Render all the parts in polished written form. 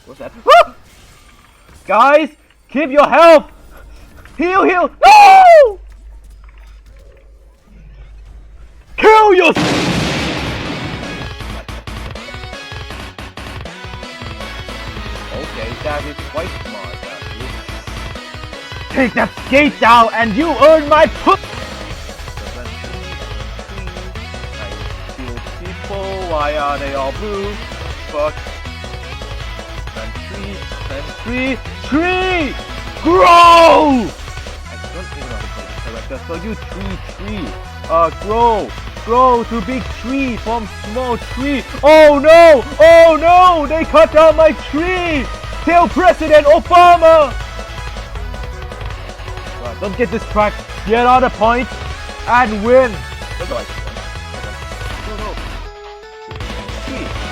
What's that? Guys, keep your health! Heal! No! Kill yourself! Okay, that is quite smart, actually. Take that skate down and you earn my put! I kill people, why are they all blue? Fuck. And tree! Grow! I don't even know how to play this character, so you tree. Grow to big tree from small tree. Oh no! They cut down my tree! Tell President Obama! Right, don't get distracted. Get on the point and win. No.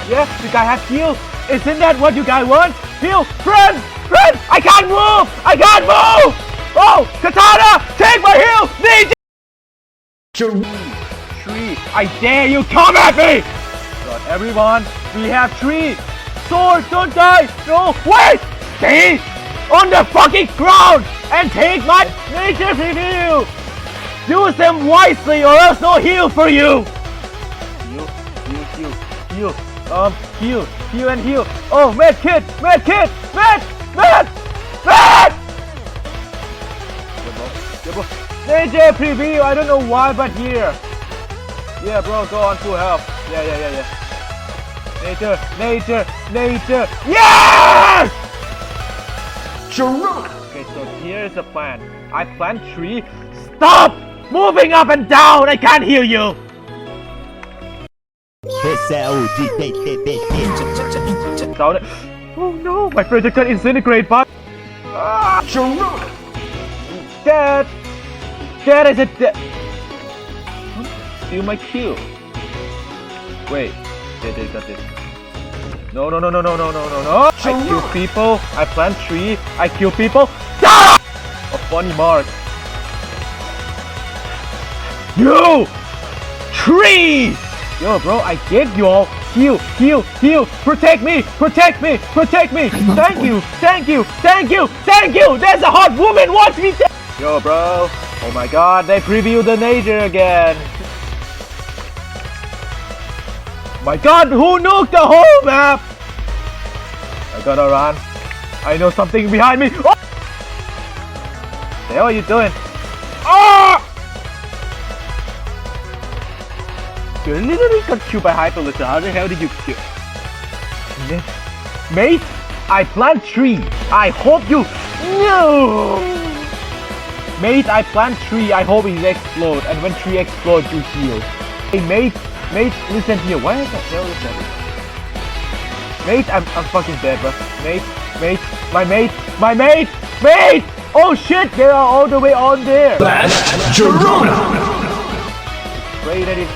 Yeah, you guys have heal. Isn't that what you guys want? Heal, friend! I can't move! Oh, Katana, take my heal! Ninja! Tree, I dare you, come at me! God, everyone, we have tree. Sword, don't die! No, wait! Stay on the fucking ground and take my nature heal! Use them wisely or else no heal for you! Heal and heal. Oh, med kit! JJ preview, I don't know why, but here. Yeah, bro, go on full health. Yeah. Nature. Yes! JARONA! Okay, so here's the plan. I plant tree. Stop moving up and down. I can't hear you. Oh no, my project got disintegrate, but JARONA! Dad, is it dead? Steal my kill. Wait, they got this. No. I kill people. I plant tree. I kill people. Ah! A funny mark. You tree. Yo, bro, I get you all. Heal. Protect me. Thank you. There's a hot woman. Watch me. Yo, bro. Oh my god, they preview the nature again. My god, who nuked the whole map? I gotta run. I know something behind me. Oh! The hell are you doing? Ah! You literally got killed by Hyperlizard. How the hell did you kill? Mate, I plant tree. I hope you... No! Mate, I plant tree. I hope it explode. And when tree explodes, you heal. Hey, mate, listen here. Why the hell is that? Mate, I'm fucking dead, bro. Mate, my mate! Oh shit, they are all the way on there. That's JARONA! Pray that it